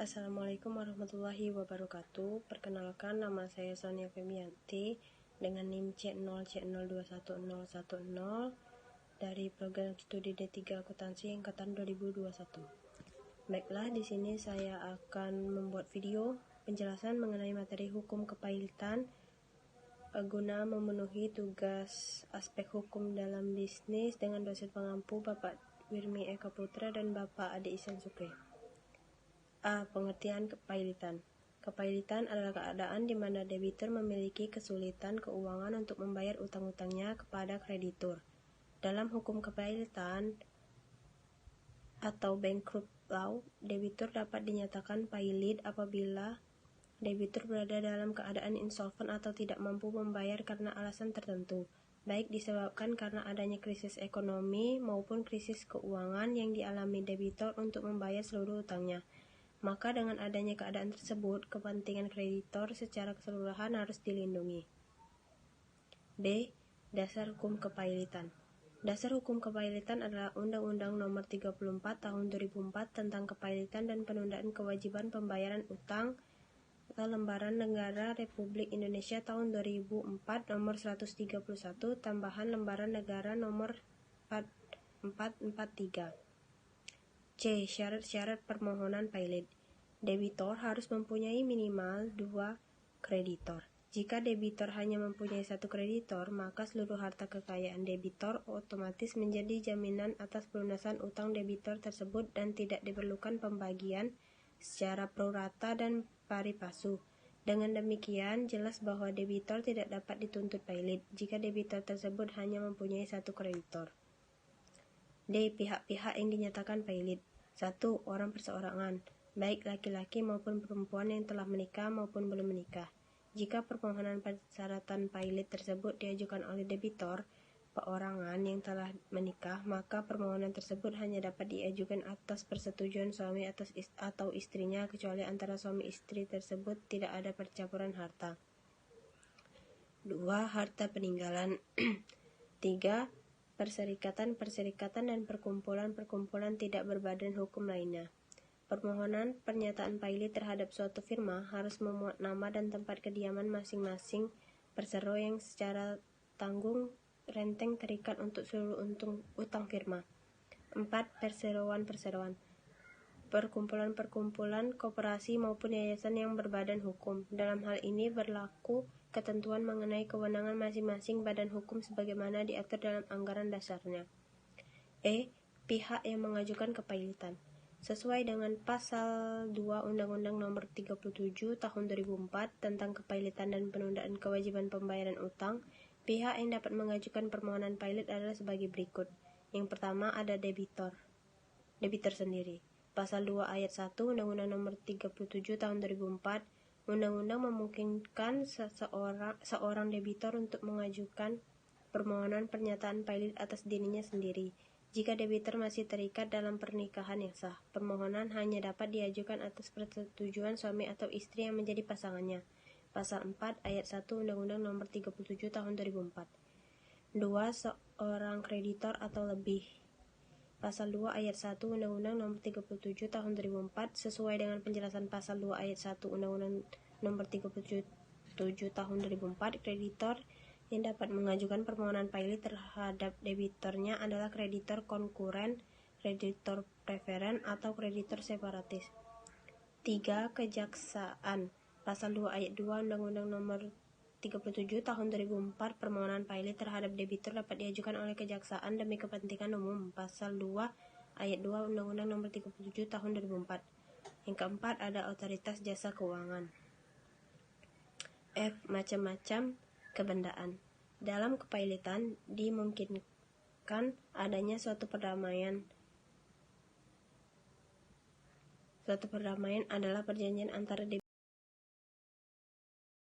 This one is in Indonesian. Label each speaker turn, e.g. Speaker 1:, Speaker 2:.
Speaker 1: Assalamualaikum warahmatullahi wabarakatuh. Perkenalkan, nama saya Sonia Febianti dengan NIM C0C021010 dari program studi D3 Akuntansi angkatan 2021. Baiklah, di sini saya akan membuat video penjelasan mengenai materi hukum kepailitan guna memenuhi tugas aspek hukum dalam bisnis dengan dosen pengampu Bapak Wirmi Eka Putra dan Bapak Ade Ihsan Sukri. A. Pengertian kepailitan. Kepailitan adalah keadaan di mana debitur memiliki kesulitan keuangan untuk membayar utang-utangnya kepada kreditur. Dalam hukum kepailitan atau bankrupt law, debitur dapat dinyatakan pailit apabila debitur berada dalam keadaan insolven atau tidak mampu membayar karena alasan tertentu, baik disebabkan karena adanya krisis ekonomi maupun krisis keuangan yang dialami debitur untuk membayar seluruh utangnya. Maka dengan adanya keadaan tersebut, kepentingan kreditor secara keseluruhan harus dilindungi. B. Dasar hukum kepailitan. Dasar hukum kepailitan adalah Undang-Undang Nomor 34 Tahun 2004 tentang Kepailitan dan Penundaan Kewajiban Pembayaran Utang atau Lembaran Negara Republik Indonesia Tahun 2004 Nomor 131 tambahan Lembaran Negara Nomor 443. C. Syarat-syarat permohonan pailit. Debitor harus mempunyai minimal 2 kreditor. Jika debitor hanya mempunyai 1 kreditor, maka seluruh harta kekayaan debitor otomatis menjadi jaminan atas pelunasan utang debitor tersebut dan tidak diperlukan pembagian secara pro rata dan pari passu. Dengan demikian, jelas bahwa debitor tidak dapat dituntut pailit jika debitor tersebut hanya mempunyai 1 kreditor. D. Pihak-pihak yang dinyatakan pailit. 1. Orang perseorangan, baik laki-laki maupun perempuan yang telah menikah maupun belum menikah. Jika permohonan persyaratan pailit tersebut diajukan oleh debitor perorangan yang telah menikah, maka permohonan tersebut hanya dapat diajukan atas persetujuan suami atau istrinya, kecuali antara suami istri tersebut tidak ada percampuran harta. 2. Harta peninggalan. 3. Perserikatan dan perkumpulan tidak berbadan hukum lainnya. Permohonan pernyataan pailit terhadap suatu firma harus memuat nama dan tempat kediaman masing-masing persero yang secara tanggung renteng terikat untuk seluruh utang firma. 4. Perseroan. Perkumpulan, koperasi maupun yayasan yang berbadan hukum. Dalam hal ini berlaku ketentuan mengenai kewenangan masing-masing badan hukum sebagaimana diatur dalam anggaran dasarnya. E. Pihak yang mengajukan kepailitan. Sesuai dengan pasal 2 Undang-Undang Nomor 37 Tahun 2004 tentang Kepailitan dan Penundaan Kewajiban Pembayaran Utang, pihak yang dapat mengajukan permohonan pailit adalah sebagai berikut. Yang pertama ada debitur sendiri. Pasal 2 ayat 1 Undang-Undang Nomor 37 Tahun 2004, Undang-Undang memungkinkan seorang debitur untuk mengajukan permohonan pernyataan pailit atas dirinya sendiri. Jika debitur masih terikat dalam pernikahan yang sah, permohonan hanya dapat diajukan atas persetujuan suami atau istri yang menjadi pasangannya. Pasal 4 ayat 1 Undang-Undang Nomor 37 Tahun 2004. 2. Seorang kreditor atau lebih. Pasal 2 ayat 1 Undang-Undang Nomor 37 Tahun 2004 sesuai dengan penjelasan pasal 2 ayat 1 Undang-Undang Nomor 37 Tahun 2004, kreditor yang dapat mengajukan permohonan pailit terhadap debiturnya adalah kreditor konkuren, kreditor preferen, atau kreditor separatis. 3. Kejaksaan. Pasal 2 ayat 2 Undang-Undang Nomor 37 Tahun 2004, permohonan pailit terhadap debitur dapat diajukan oleh kejaksaan demi kepentingan umum. Pasal 2 ayat 2 Undang-Undang Nomor 37 Tahun 2004. Yang keempat ada otoritas jasa keuangan. F. Macam-macam kebendaan. Dalam kepailitan dimungkinkan adanya suatu perdamaian. Suatu perdamaian adalah perjanjian antara